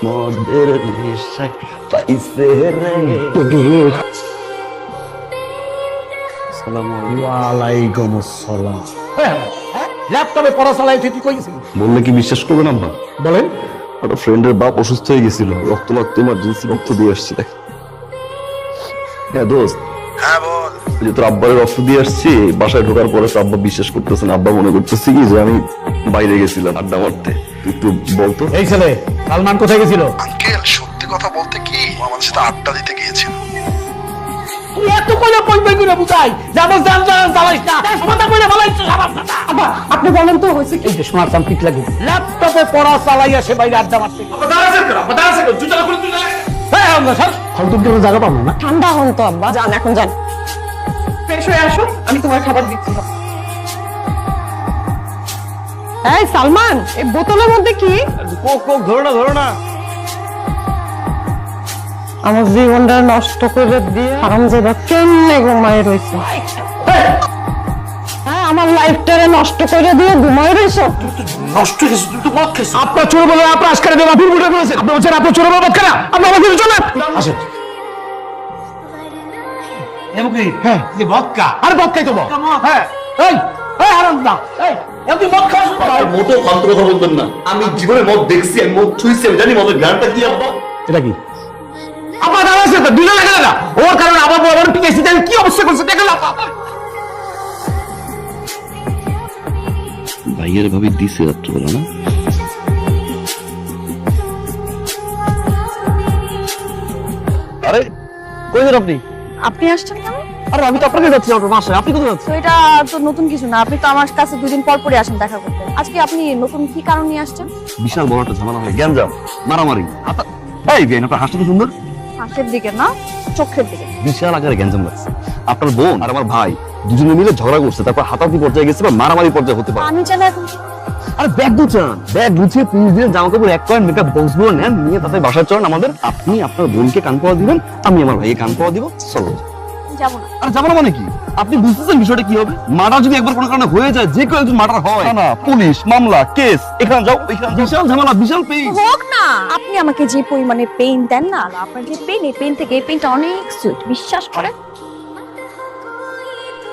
মদের নেশায় পাইছে রে। ওয়ালাইকুম আসসালাম। ল্যাপটপে পড়া চালাই তুই কইছিস? বললে কি বিশ্বাস করবেন আব্বা? বলেন। একটা ফ্রেন্ডের বাপ অসুস্থ হয়ে গেছিল, রক্ত লাগতো, ইমার্জেন্সি রক্ত দিয়ে আসছি। হ্যাঁ দোস্ত। হ্যাঁ বল। ওই যে তোর আব্বারে রক্ত দিয়ে আসছি, বাসায় ঢোকার পরে তো আব্বা বিশ্বাস করতেছে না। আব্বা মনে করতেছে কি যে আমি বাইরে গেছিলাম আড্ডা মারতে। তুই একটু বলতো। এই ছেলে সালমান কোথায় গেছিল? আঙ্কেল সত্যি কথা বলতে কি ও আমাদের সাথে আড্ডা দিতে গিয়েছিল। তুই এত কইলে কইবে কি না বুঝাই? যাবো জান জান চালাইস না। কথা কইলে বলাইছ সাবাস না। আব্বা আপনি বলেন তো হইছে কি? এই যে শোনার সাম ঠিক লাগে। ল্যাপটপে পড়া চালাইয়া সে বাইরে আড্ডা মারতে। কথা আছে জুতা খুলে তুই হ্যাঁ আমরা স্যার ফালতু কোনো জায়গা পাবো না। ঠান্ডা হন তো আব্বা, যান এখন যান। ফ্রেশ হয়ে আসো, আমি তোমার খাবার দিচ্ছি। এই সালমান, এই বোতলের মধ্যে কি? ধরো না। আমার জীবনটা নষ্ট করে দিয়ে হারামজাদা কেমনে ঘুমায় রয়েছে। হ্যাঁ, আমার লাইফটারে নষ্ট করে দিয়ে ঘুমায় রয়েছে। নষ্ট হয়েছে তুই তো মদ খেয়েছিস। আপনার চোর বলে আপনার আজকাল দিয়ে বাপির বুড়ে করেছেন। আপনি বলছেন আপনার চোর বলে মদ খেলা। আপনি আমাকে চলে আসেন। এমকি হ্যাঁ যে ভদকা। আরে ভদকাই তো হ্যাঁ এই এই হারামজাদা এই এমনি মদ খাস? মোটেও ফালতু কথা বলবেন না। আমি জীবনে মদ দেখছি, আমি মদ ছুঁইছি, আমি জানি মদের গানটা কি। আব্বা এটা কি? আমার দাদা আছে তো দুজন লাগে না। ওর কারণে আবার বড় পিকেছি দেন কি অবস্থা করছে দেখেন না। ভাইয়ের ভাবি দিছে রাত্রবেলা না? আরে কই যান আপনি? আপনি আসছেন কেন? আরে আমি তো আপনাকে যাচ্ছি আমার বাসায়। আপনি কোথায় যাচ্ছেন? তো এটা তো নতুন কিছু না, আপনি তো আমার কাছে দুদিন পর পরে আসেন দেখা করতে। আজকে আপনি নতুন কি কারণ নিয়ে আসছেন? বিশাল বড় একটা ঝামেলা হয়, গ্যাঞ্জাম, মারামারি। এই বেন, আপনার হাসটা তো সুন্দর। হাতের দিকে না, চোখের দিকে। বিশাল আকারে গ্যাঞ্জাম লাগছে। আপনার বোন আর আমার ভাই দুজনে মিলে ঝগড়া করছে, তারপর হাতাহাতি পর্যায়ে গেছে বা মারামারি পর্যায়ে হতে পারে। আমি জানি এখন আরে ব্যাগ গুছান, ব্যাগ গুছিয়ে 30 দিনের জামা কাপড় এক কয়েন মেকআপ বক্স গুলো নেন, নিয়ে তাতে বাসায় চলেন আমাদের। আপনি আপনার বোনকে কান পাওয়া দিবেন, আমি আমার ভাইকে কান পাওয়া দিব। চলো। যাবো না। আরে যাবো না মানে কি? আপনি বুঝতেছেন বিষয়টা কি হবে? মার্ডার যদি একবার কোনো কারণে হয়ে যায়, যে কেউ একজন মার্ডার হয় না, পুলিশ মামলা কেস, এখানে যাও ওইখানে, বিশাল ঝামেলা, বিশাল পেইন। হোক না, আপনি আমাকে যে পরিমাণে পেইন দেন না, আপনার যে পেইন, এই পেইন থেকে এই পেইনটা অনেক সুইট, বিশ্বাস করেন।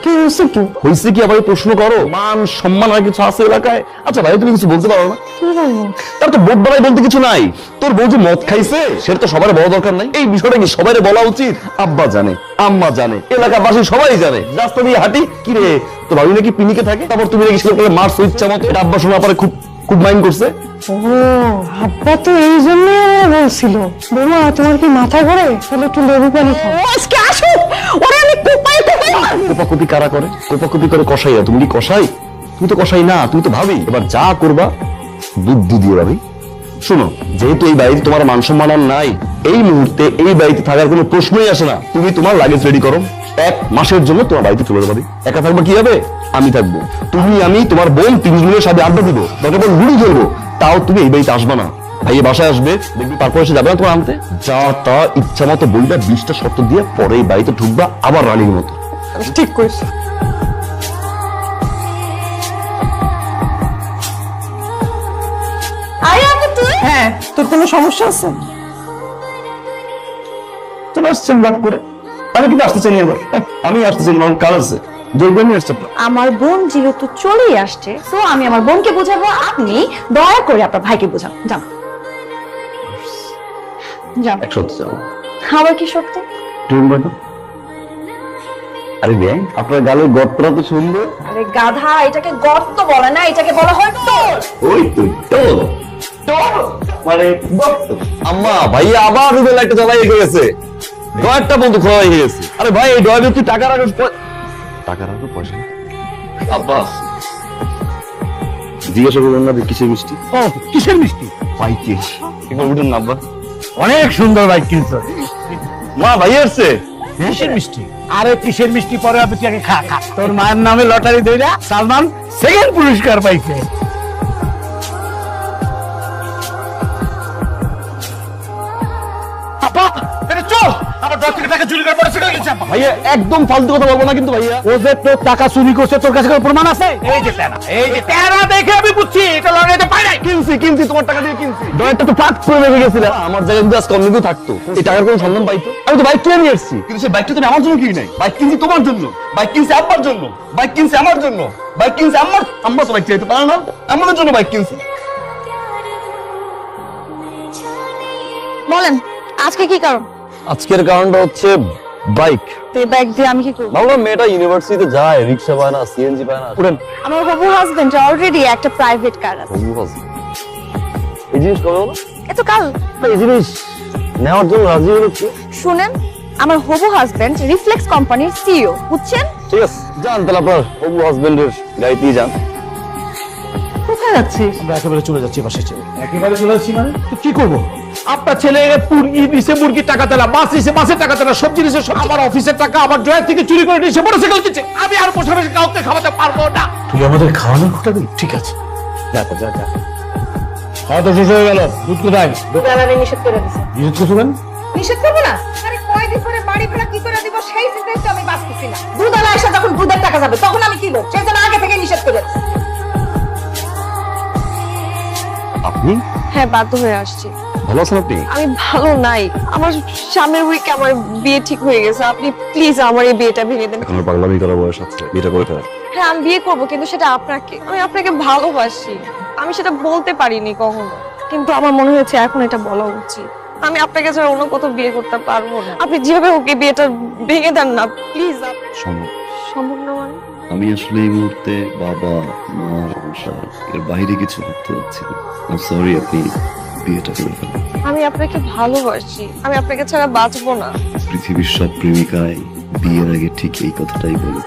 কি হয়েছে কি? হয়েছে কি আবার প্রশ্ন করো? মান সম্মান আর কিছু আছে এলাকায়? আচ্ছা ভাই তুমি কিছু বলতে পারো না? কি বলবো? তার তো বোধ বাড়াই বলতে কিছু নাই। তোর বউ যে মদ খাইছে সেটা তো সবার বলা দরকার নাই। এই বিষয়টা কি সবাই বলা উচিত? আব্বা জানে, আম্মা জানে, এলাকাবাসী সবাই জানে। রাস্তা দিয়ে হাঁটি, কি রে তো ভাবি নাকি পিনিকে থাকে, তারপর তুমি নাকি সেটা মারছো ইচ্ছা মতো। এটা আব্বা শোনার পরে খুব খুব মাইন্ড করছে। ও আব্বা তো এই জন্যই বলছিল, বৌমা তোমার কি মাথা ঘোরে? তাহলে একটু লেবু পানি খাও। আজকে আসো, ওরে আমি কোপাই। কোপাকুপি কারা করে? কোপাকুপি করে কষাইয়া। তুমি কি কষাই? তুমি তো কষাই না, তুমি তো ভাবি। এবার যা করবা বুদ্ধি দিয়ে ভাবি। শোনো, যেহেতু এই বাড়িতে তোমার মান সম্মান আর নাই, এই মুহূর্তে এই বাড়িতে থাকার কোনো প্রশ্নই আসে না। তুমি তোমার লাগেজ রেডি করো, 1 মাসের জন্য তোমার বাড়িতে চলে যাবে। একা থাকবো কি হবে? আমি থাকবো, তুমি আমি তোমার বোন 30 জনের সাথে আড্ডা দিব, দরকার পড়লে লুড়ি খেলবো। তাও তুমি এই বাড়িতে আসবা না। ভাইয়ে বাসায় আসবে, দেখবি তারপর এসে যাবে না তোমার আনতে। যা তা ইচ্ছা মতো বলবা, 20টা শর্ত দিয়ে পরে এই বাড়িতে ঢুকবা আবার রানীর মতো। ঠিক করেছি। হ্যাঁ, তোর কোনো সমস্যা আছে? চলে আসছেন রাগ করে। আমি কিন্তু আসতে চাই এবার। আমি আসতে চাই, আমার কাজ আছে। জোর করে নিয়ে আসছে। আমার বোন যেহেতু চলেই আসছে, তো আমি আমার বোনকে বোঝাবো, আপনি দয়া করে আপনার ভাইকে বোঝান। যান যান। একসাথে যাও। আবার কি সত্য? তুমি বলো। আরে ব্যাং, আপনার গালের গর্তটা তো সুন্দর। আরে গাধা, এটাকে গর্ত বলে না, এটাকে বলা হয় টোল। ওই তো টোল। মানে আম্মা ভাইয়া আবার রুবেল একটা জ্বালাই গেছে, ডয়ারটা বন্ধ খোলা হয়ে গেছে। আরে ভাই এই ডয়ারে তুই টাকা রাখো, টাকা রাখো পয়সা। আব্বা জিজ্ঞাসা করলেন না কিসের মিষ্টি? ও কিসের মিষ্টি? পাইকে একবার উঠুন না আব্বা। অনেক সুন্দর বাইক কিনছো। মা ভাই আসছে। কিসের মিষ্টি? আরে কিসের মিষ্টি পরে আপনি আগে খা খা। তোর মায়ের নামে লটারি দইরা সালমান সেকেন্ড পুরস্কার পাইছে। আপা এটা চল, আমার দশ থেকে টাকা চুরি করে পড়ে চলে গেছে। ভাইয়া একদম ফালতু কথা বলবো না কিন্তু ভাইয়া। ও যে তোর টাকা চুরি করছে, তোর কাছে কোনো প্রমাণ আছে? এই যে তেরা, এই যে তেরা দেখে আমি বুঝছি এটা লটারিতে পাই নাই। কিনছি তোমার টাকা দিয়ে কিনছি। ড্রয়ারটা তো ফাঁক করে রেখে গেছিলাম। আমার জায়গায় যদি আজ কম নিতেও থাকতো, এই টাকার কোনো সন্ধান পাইতো? আমি তো বাইক কিনে নিয়ে এসেছি, কিন্তু সেই বাইকটা তুমি আমার জন্য কিনি নাই। বাইক কিনছি তোমার জন্য, বাইক কিনছি আব্বার জন্য, বাইক কিনছি আমার জন্য, বাইক কিনছি আম্মা তো বাইক চাইতে পারে না, আমার জন্য বাইক কিনছি। বলেন আজকে কি কারণ? আজকের কারণটা হচ্ছে বাইক। এই ব্যাগ দিয়ে আমি কি করব? ভাবলাম মেয়েটা ইউনিভার্সিটিতে যায়, রিক্সা পায় না, সিএনজি পায় না, উঠেন। আমার হবু হাজবেন্ড অলরেডি একটা প্রাইভেট কার আছে। এই জিনিস কবে হলো? এত কাল। এই জিনিস নেওয়ার জন্য রাজি হলো কি? শুনেন, আমার হবু হাজবেন্ড রিফ্লেক্স কোম্পানির সিইও, বুঝছেন? ঠিক আছে, যান তাহলে আপনার হবু হাজবেন্ডের গাড়িতেই যান। কোথায় যাচ্ছিস? আমরা একেবারে চলে যাচ্ছি বাসে ছেলে। একেবারে চলে যাচ্ছি মানে তো কি করব? আপনার ছেলে মুরগির টাকা দিলা, মাছ নিছে মাছের টাকা দিলা, সবজি নিছে সব, আমার অফিসের টাকা আমার ড্রয়ার থেকে চুরি করে নিছে, মোটরসাইকেল কিনছে। আমি আর বসে বসে কাউকে খাওয়াতে পারবো না। তুই আমাদের খাওয়ানোর কথা দিবি? ঠিক আছে, যা খাওয়া তো শেষ হয়ে গেল। দুধ কোথায়? আমি নিষেধ করে দিছি। নিষেধ করছো কেন? নিষেধ করবো না? আরে কয়দিন পরে বাড়ি ভাড়া কি করে দিব সেই চিন্তায় তো আমি বাঁচতেছি না। দুধওয়ালা এসে যখন দুধের টাকা যাবে তখন আমি কি করব? সেজন্য আগে থেকে নিষেধ করে দিছি। আপনি হ্যাঁ, বাধ্য হয়ে আসছি। ভালো আছেন আপনি? আমি ভালো নাই। আমার সামনের উইকে আমার বিয়ে ঠিক হয়ে গেছে। আপনি প্লিজ আমার এই বিয়েটা ভেঙে দেন। এখন আর পাগলামি করার বয়স আছে, বিয়েটা করে ফেলেন। হ্যাঁ, আমি বিয়ে করব, কিন্তু সেটা আপনাকে। আমি আপনাকে ভালোবাসি, আমি সেটা বলতে পারিনি কখনো, কিন্তু আমার মনে হয়েছে এখন এটা বলা উচিত। আমি আপনাকে ছাড়া অন্য কোথাও বিয়ে করতে পারবো না। আপনি যেভাবে ওকে বিয়েটা ভেঙে দেন না প্লিজ। সম্ভব। সম্ভব না মানে? আমি আসলে এই মুহূর্তে বাবা মা সংসার এর বাইরে কিছু করতে যাচ্ছি না। সরি, আপনি বিয়েটা করে ফেলেন। আমি আপনাকে ভালোবাসি, আমি আপনাকে ছাড়া বাঁচবো না। পৃথিবীর সব প্রেমিকাই বিয়ের আগে ঠিক এই কথাটাই বলে।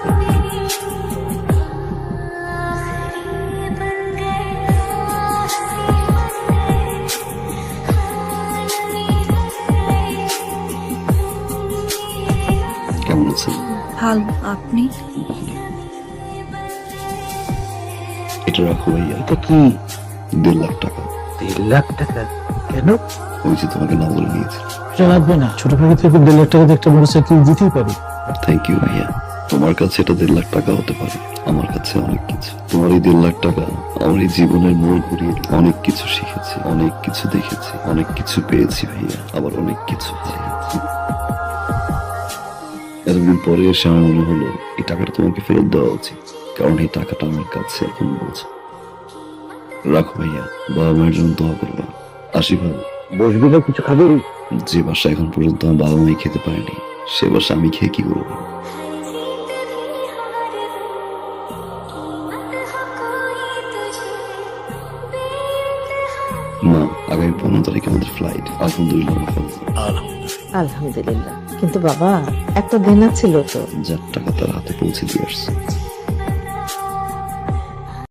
কেমন আছেন? ভালো, আপনি? এটা রাখো ভাইয়া। এটা কি? 1.5 লাখ টাকা। 1.5 লাখ টাকা? কেন? ওই যে তোমাকে না বলে নিয়েছি। এটা লাগবে না, ছোট ভাই থেকে 1.5 লাখ টাকা দিয়ে একটা মোটরসাইকেল দিতেই পারি। থ্যাংক ইউ ভাইয়া। তোমার কাছে এটা 1.5 লাখ টাকা হতে পারে, আমার কাছে অনেক কিছু। তোমার এই 1.5 লাখ টাকা আমার এই জীবনের মোড় ঘুরিয়ে অনেক কিছু শিখেছি, অনেক কিছু দেখেছি, অনেক কিছু পেয়েছি ভাইয়া, আবার অনেক কিছু হারিয়েছি। এতদিন পরে এসে আমার মনে হলো এই টাকাটা তোমাকে ফেরত দেওয়া উচিত, কারণ এই টাকাটা আমার কাছে এখন বোঝা। রাখো ভাইয়া, বাবা মায়ের জন্য দোয়া করবা। আসি ভাই। বসবি না, কিছু খাবি? যে বাসা এখন পর্যন্ত আমার বাবা মাই খেতে পারেনি, সে বাসা আমি খেয়ে কি করবো? মা, আগামী 15 তারিখে আমাদের ফ্লাইট। আলহামদুলিল্লাহ আমরা ফেলবো। আলহামদুলিল্লাহ। কিন্তু বাবা, একটা দেনা ছিল তো। যার টাকা তার হাতে পৌঁছে দিয়ে আসছে।